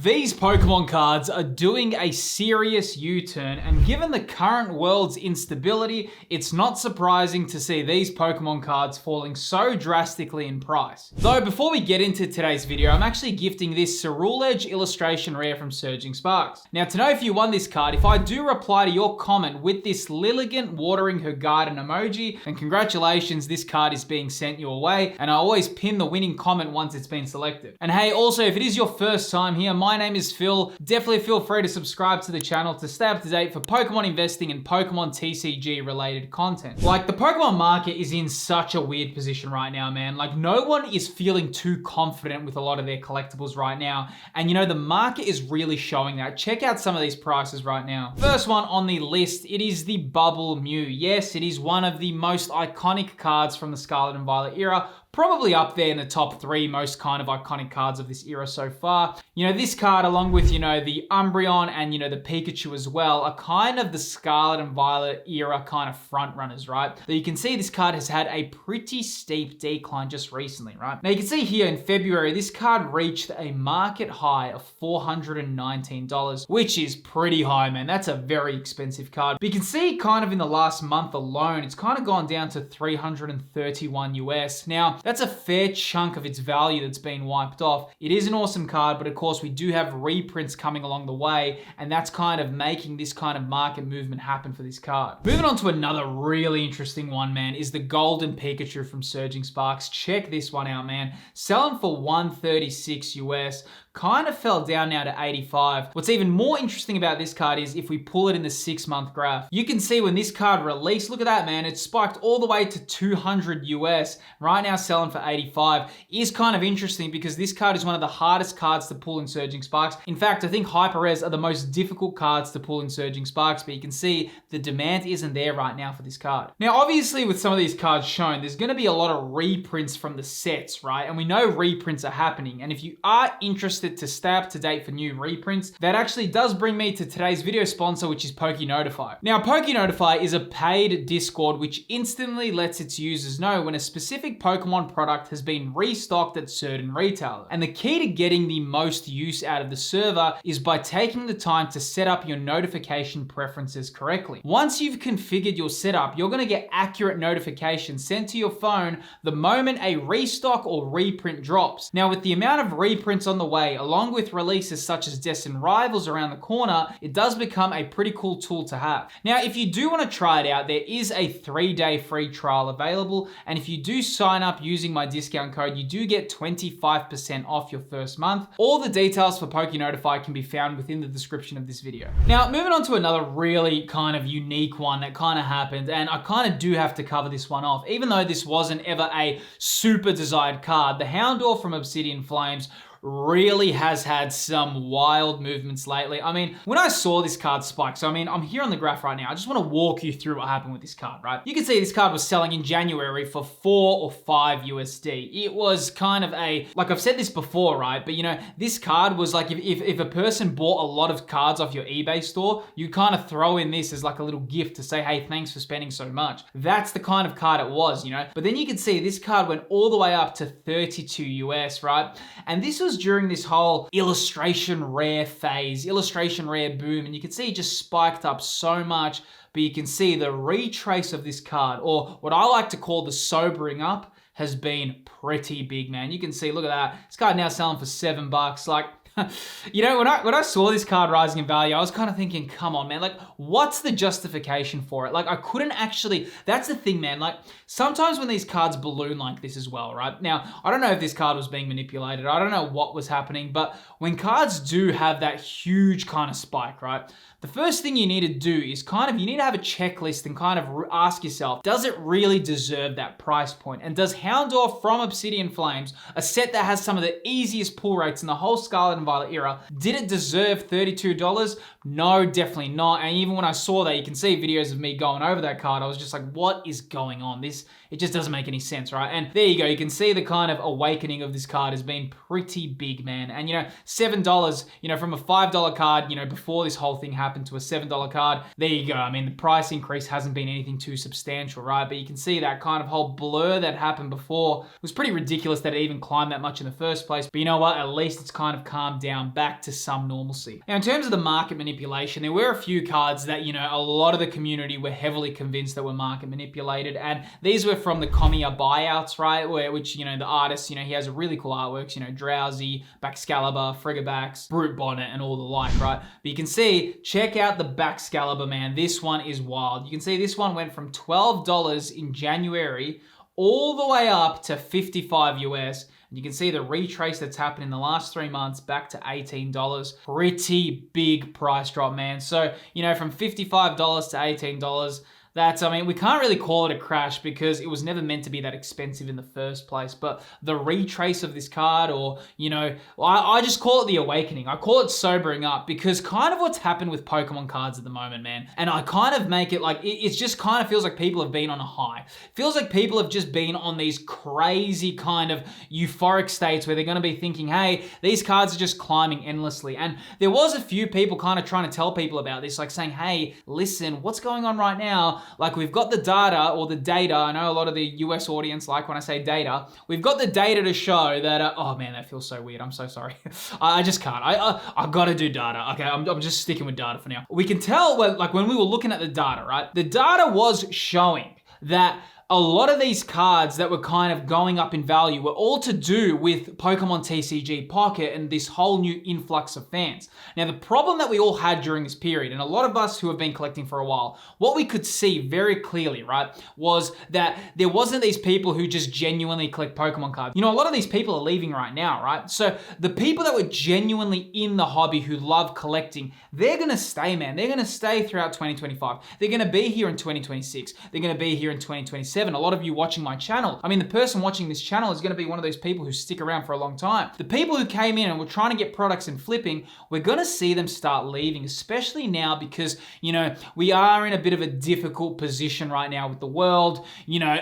These Pokemon cards are doing a serious U-turn, and given the current world's instability, it's not surprising to see these Pokemon cards falling so drastically in price. Though before we get into today's video, I'm actually gifting this Ceruledge illustration rare from Surging Sparks. Now, to know if you won this card, if I do reply to your comment with this Lilligant watering her garden emoji, then congratulations, this card is being sent your way, and I always pin the winning comment once it's been selected. And hey, also, if it is your first time here, my name is Phil. Definitely feel free to subscribe to the channel to stay up to date for Pokemon investing and Pokemon TCG related content. Like, the Pokemon market is in such a weird position right now, man. Like, no one is feeling too confident with a lot of their collectibles right now. And you know, the market is really showing that. Check out some of these prices right now. First one on the list, it is the Bubble Mew. Yes, it is one of the most iconic cards from the Scarlet and Violet era. Probably up there in the top 3 most kind of iconic cards of this era so far. You know, this card, along with, you know, the Umbreon and, you know, the Pikachu as well, are kind of the Scarlet and Violet era kind of front runners, right? So you can see this card has had a pretty steep decline just recently, right? Now you can see here in February, this card reached a market high of $419, which is pretty high, man. That's a very expensive card. But you can see kind of in the last month alone, it's kind of gone down to $331 US. Now, that's a fair chunk of its value that's been wiped off. It is an awesome card, but of course we do have reprints coming along the way, and that's kind of making this kind of market movement happen for this card. Moving on to another really interesting one, man, is the Golden Pikachu from Surging Sparks. Check this one out, man. Selling for $136 US. Kind of fell down now to 85. What's even more interesting about this card is if we pull it in the 6-month graph, you can see when this card released, look at that, man, it spiked all the way to 200 US. Right now selling for 85 is kind of interesting because this card is one of the hardest cards to pull in Surging Sparks. In fact, I think Hyper Rares are the most difficult cards to pull in Surging Sparks, but you can see the demand isn't there right now for this card. Now, obviously with some of these cards shown, there's going to be a lot of reprints from the sets, right? And we know reprints are happening. And if you are interested to stay up to date for new reprints, that actually does bring me to today's video sponsor, which is PokeNotify. Now, PokeNotify is a paid Discord which instantly lets its users know when a specific Pokemon product has been restocked at certain retailers. And the key to getting the most use out of the server is by taking the time to set up your notification preferences correctly. Once you've configured your setup, you're going to get accurate notifications sent to your phone the moment a restock or reprint drops. Now, with the amount of reprints on the way, along with releases such as Destined Rivals around the corner, it does become a pretty cool tool to have. Now, if you do want to try it out, there is a 3-day free trial available, and if you do sign up using my discount code, you do get 25% off your first month. All the details for PokeNotify can be found within the description of this video. Now, moving on to another really kind of unique one that kind of happened, and I kind of do have to cover this one off, even though this wasn't ever a super desired card. The Houndor from Obsidian Flames really has had some wild movements lately. I mean, when I saw this card spike, so I mean, I'm here on the graph right now. I just want to walk you through what happened with this card, right? You can see this card was selling in January for 4 or 5 USD. It was kind of a, like I've said this before, right? But you know, this card was like, if a person bought a lot of cards off your eBay store, you kind of throw in this as like a little gift to say, hey, thanks for spending so much. That's the kind of card it was, you know? But then you can see this card went all the way up to 32 US, right? And this was during this whole illustration rare phase, illustration rare boom, and you can see it just spiked up so much, but you can see the retrace of this card, or what I like to call the sobering up, has been pretty big, man. You can see, look at that. This card now selling for $7. Like, you know, when I saw this card rising in value, I was kind of thinking, come on, man, like, what's the justification for it? Like, I couldn't actually, that's the thing, man. Like, sometimes when these cards balloon like this as well, right? Now, I don't know if this card was being manipulated. I don't know what was happening, but when cards do have that huge kind of spike, right? The first thing you need to do is you need to have a checklist and kind of ask yourself, does it really deserve that price point? And does Houndor from Obsidian Flames, a set that has some of the easiest pull rates in the whole Scarlet and Violet era, did it deserve $32? No, definitely not. And even when I saw that, you can see videos of me going over that card, I was just like, what is going on? It just doesn't make any sense, right? And there you go. You can see the kind of awakening of this card has been pretty big, man. And you know, $7, you know, from a $5 card, you know, before this whole thing happened to a $7 card, there you go. I mean, the price increase hasn't been anything too substantial, right? But you can see that kind of whole blur that happened before was pretty ridiculous that it even climbed that much in the first place. But you know what? At least it's kind of calmed calm down back to some normalcy. Now, in terms of the market manipulation, there were a few cards that, a lot of the community were heavily convinced that were market manipulated, and these were from the Komiya Buyouts, right? Which, the artist, he has a really cool artworks, Drowsy, Baxcalibur, Frigabax, Brute Bonnet, and all the like, right? But you can see, check out the Baxcalibur, man. This one is wild. You can see this one went from $12 in January all the way up to 55 US. And you can see the retrace that's happened in the last 3 months back to $18. Pretty big price drop, man. So, from $55 to $18, we can't really call it a crash because it was never meant to be that expensive in the first place. But the retrace of this card, or, I just call it the awakening. I call it sobering up, because kind of what's happened with Pokemon cards at the moment, man. And I kind of make it like, it just kind of feels like people have been on a high. It feels like people have just been on these crazy kind of euphoric states where they're going to be thinking, hey, these cards are just climbing endlessly. And there was a few people kind of trying to tell people about this, like saying, hey, listen, what's going on right now? Like, we've got the data, or the data. I know a lot of the US audience like when I say data. We've got the data to show that, oh man, that feels so weird. I'm so sorry. I just can't. I gotta do data. Okay, I'm just sticking with data for now. We can tell, when we were looking at the data, right? The data was showing that a lot of these cards that were kind of going up in value were all to do with Pokemon TCG Pocket and this whole new influx of fans. Now, the problem that we all had during this period, and a lot of us who have been collecting for a while, what we could see very clearly, right, was that there wasn't these people who just genuinely collect Pokemon cards. A lot of these people are leaving right now, right? So the people that were genuinely in the hobby who love collecting, they're going to stay, man. They're going to stay throughout 2025. They're going to be here in 2026. They're going to be here in 2027. A lot of you watching my channel, the person watching this channel is going to be one of those people who stick around for a long time. The people who came in and were trying to get products and flipping, we're going to see them start leaving, especially now because, we are in a bit of a difficult position right now with the world.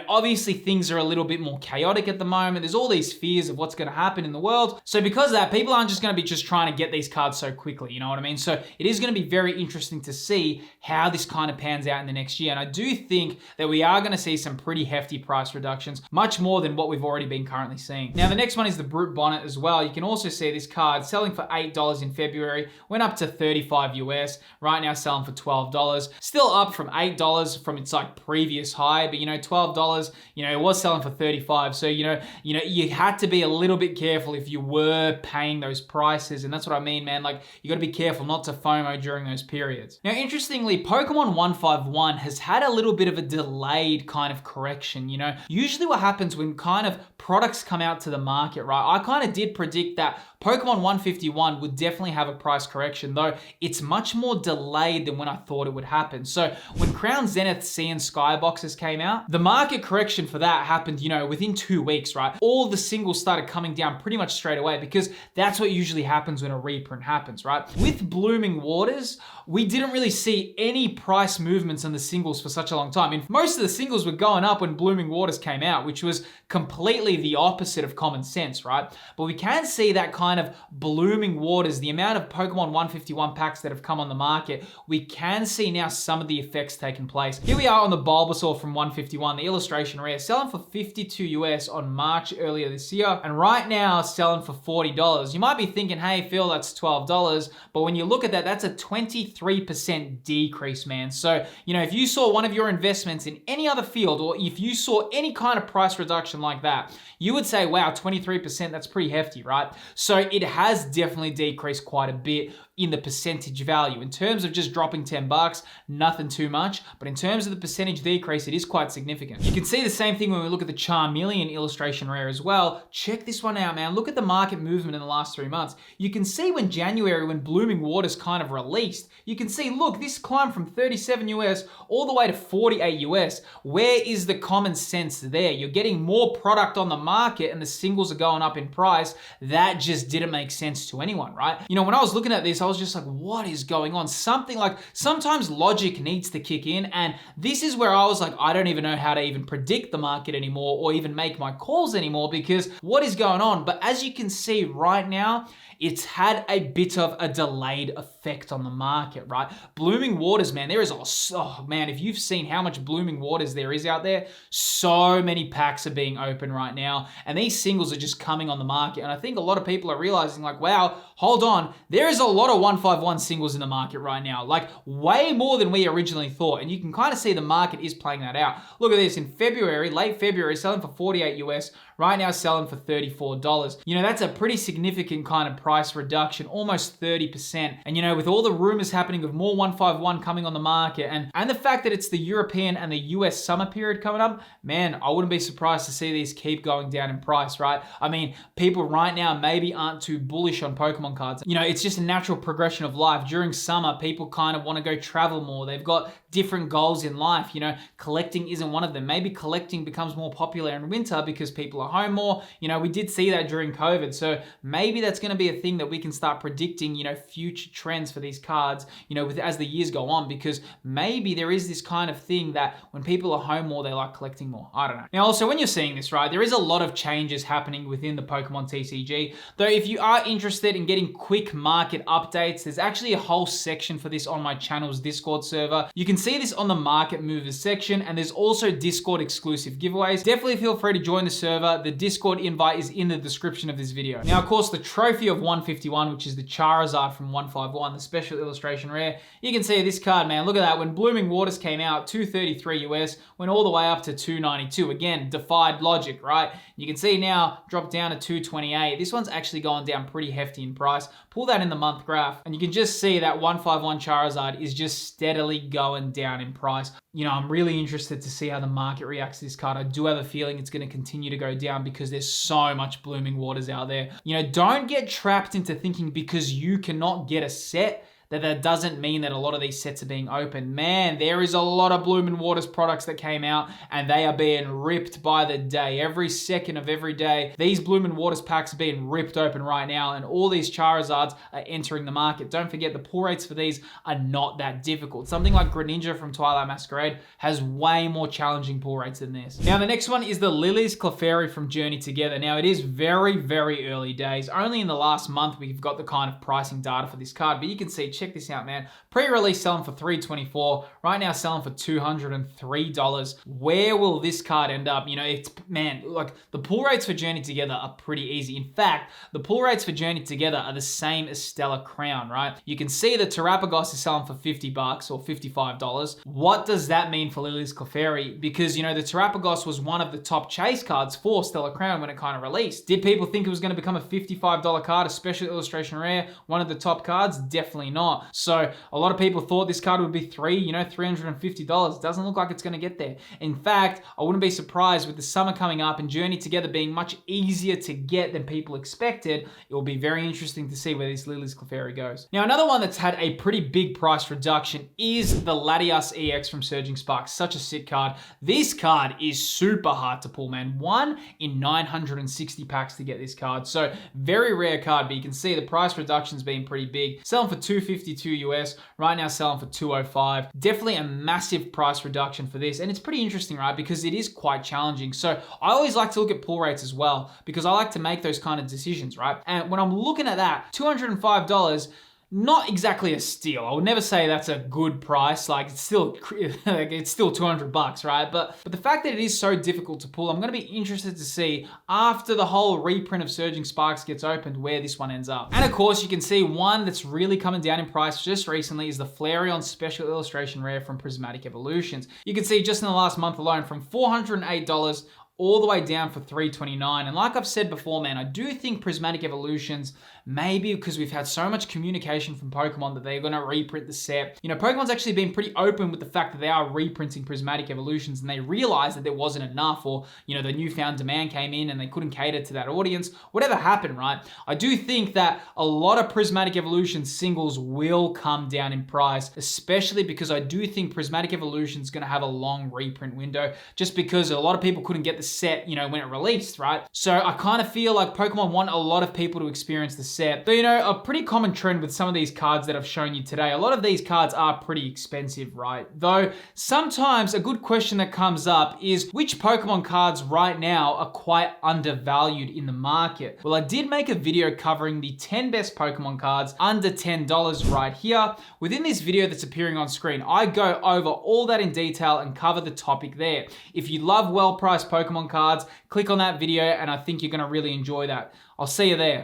Obviously things are a little bit more chaotic at the moment. There's all these fears of what's going to happen in the world. So because of that, people aren't just going to be just trying to get these cards so quickly, you know what I mean? So it is going to be very interesting to see how this kind of pans out in the next year. And I do think that we are going to see some pretty hefty price reductions, much more than what we've already been currently seeing. Now, the next one is the Brute Bonnet as well. You can also see this card selling for $8 in February, went up to 35 US, right now selling for $12. Still up from $8 from its previous high, but $12, it was selling for 35. So, you had to be a little bit careful if you were paying those prices. And that's what I mean, man. You got to be careful not to FOMO during those periods. Now, interestingly, Pokemon 151 has had a little bit of a delayed kind of correction. Usually what happens when kind of products come out to the market, right? I kind of did predict that Pokemon 151 would definitely have a price correction, though it's much more delayed than when I thought it would happen. So when Crown Zenith Sea and Sky boxes came out, the market correction for that happened, within 2 weeks, right? All the singles started coming down pretty much straight away, because that's what usually happens when a reprint happens, right? With Blooming Waters, we didn't really see any price movements on the singles for such a long time. Most of the singles were going up when Blooming Waters came out, which was completely the opposite of common sense, right? But we can see that kind of Blooming Waters, the amount of Pokemon 151 packs that have come on the market, we can see now some of the effects taking place. Here we are on the Bulbasaur from 151, the illustration rare, selling for 52 US on March earlier this year, and right now selling for $40. You might be thinking, hey Phil, that's $12, but when you look at that, that's a 23% decrease, man. So, if you saw one of your investments in any other field, or if you saw any kind of price reduction like that, you would say, wow, 23%, that's pretty hefty, right? So it has definitely decreased quite a bit in the percentage value. In terms of just dropping $10, nothing too much, but in terms of the percentage decrease, it is quite significant. You can see the same thing when we look at the Charmeleon illustration rare as well. Check this one out, man. Look at the market movement in the last 3 months. You can see when January, when Blooming Waters kind of released, you can see, look, this climbed from 37 US all the way to 48 US. Where is the common sense there? You're getting more product on the market and the singles are going up in price. That just didn't make sense to anyone, right? When I was looking at this, I was just like, what is going on? Sometimes logic needs to kick in, and this is where I was like, I don't even know how to even predict the market anymore or even make my calls anymore, because what is going on? But as you can see right now, it's had a bit of a delayed effect on the market, right? Blooming Waters, man, if you've seen how much Blooming Waters there is out there, so many packs are being opened right now, and these singles are just coming on the market, and I think a lot of people are realizing like, wow, hold on, there is a lot of 151 singles in the market right now, like way more than we originally thought. And you can kind of see the market is playing that out. Look at this, in February, late February, selling for 48 US, right now selling for $34. You know, that's a pretty significant kind of price reduction, almost 30%. And you know, with all the rumors happening of more 151 coming on the market and the fact that it's the European and the US summer period coming up, man, I wouldn't be surprised to see these keep going down in price, right? I mean, people right now maybe aren't too bullish on Pokemon cards. You know, it's just a natural progression of life. During summer, people kind of want to go travel more. They've got different goals in life. You know, collecting isn't one of them. Maybe collecting becomes more popular in winter because people are home more. You know, we did see that during COVID. So maybe that's going to be a thing that we can start predicting, you know, future trends for these cards, you know, as the years go on, because maybe there is this kind of thing that when people are home more, they like collecting more. I don't know. Now, also when you're seeing this, right, there is a lot of changes happening within the Pokemon TCG. Though if you are interested in getting quick market updates, there's actually a whole section for this on my channel's Discord server. You can see this on the market movers section, and there's also Discord exclusive giveaways. Definitely feel free to join the server. The Discord invite is in the description of this video. Now, of course, the trophy of 151, which is the Charizard from 151, the special illustration rare. You can see this card, man. Look at that. When Blooming Waters came out, 233 US, went all the way up to 292. Again, defied logic, right? You can see now, dropped down to 228. This one's actually gone down pretty hefty in price. Pull that in the month graph, and you can just see that 151 Charizard is just steadily going down in price. You know, I'm really interested to see how the market reacts to this card. I do have a feeling it's going to continue to go down because there's so much Blooming Waters out there. You know, don't get trapped into thinking because you cannot get a set that doesn't mean that a lot of these sets are being opened. Man, there is a lot of Blooming Waters products that came out and they are being ripped by the day. Every second of every day, these Blooming Waters packs are being ripped open right now, and all these Charizards are entering the market. Don't forget, the pull rates for these are not that difficult. Something like Greninja from Twilight Masquerade has way more challenging pull rates than this. Now, the next one is the Lillies Clefiary from Journey Together. Now, it is very, very early days. Only in the last month we've got the kind of pricing data for this card, but you can see, check this out, man. Pre-release selling for $324, right now selling for $203. Where will this card end up? You know, it's, man, like the pull rates for Journey Together are pretty easy. In fact, the pull rates for Journey Together are the same as Stellar Crown, right? You can see the Terrapagos is selling for $50 or $55. What does that mean for Lillies Clefiary? Because, you know, the Terrapagos was one of the top chase cards for Stellar Crown when it kind of released. Did people think it was going to become a $55 card, a special illustration rare, one of the top cards? Definitely not. So a lot of people thought this card would be $350. Doesn't look like it's going to get there. In fact, I wouldn't be surprised with the summer coming up and Journey Together being much easier to get than people expected. It will be very interesting to see where this Lillies Clefiary goes. Now, another one that's had a pretty big price reduction is the Latias EX from Surging Sparks. Such a sick card. This card is super hard to pull, man. 1 in 960 packs to get this card. So very rare card, but you can see the price reduction's been pretty big. Selling for $252 US, right now selling for $205. Definitely a massive price reduction for this, and it's pretty interesting, right? Because it is quite challenging. So I always like to look at pull rates as well, because I like to make those kind of decisions, right? And when I'm looking at that, $205, not exactly a steal. I would never say that's a good price. Like it's still $200, right? But the fact that it is so difficult to pull, I'm going to be interested to see after the whole reprint of Surging Sparks gets opened where this one ends up. And of course, you can see one that's really coming down in price just recently is the Flareon Special Illustration Rare from Prismatic Evolutions. You can see just in the last month alone from $408 all the way down for $329. And like I've said before, man, I do think Prismatic Evolutions, maybe because we've had so much communication from Pokemon that they're going to reprint the set. You know, Pokemon's actually been pretty open with the fact that they are reprinting Prismatic Evolutions, and they realized that there wasn't enough, or, you know, the newfound demand came in and they couldn't cater to that audience. Whatever happened, right? I do think that a lot of Prismatic Evolution singles will come down in price, especially because I do think Prismatic Evolution is going to have a long reprint window, just because a lot of people couldn't get the set, you know, when it released, right? So I kind of feel like Pokemon want a lot of people to experience the set. So, you know, a pretty common trend with some of these cards that I've shown you today, a lot of these cards are pretty expensive, right? Though sometimes a good question that comes up is which Pokemon cards right now are quite undervalued in the market? Well, I did make a video covering the 10 best Pokemon cards under $10 right here. Within this video that's appearing on screen, I go over all that in detail and cover the topic there. If you love well-priced Pokemon cards, click on that video and I think you're going to really enjoy that. I'll see you there.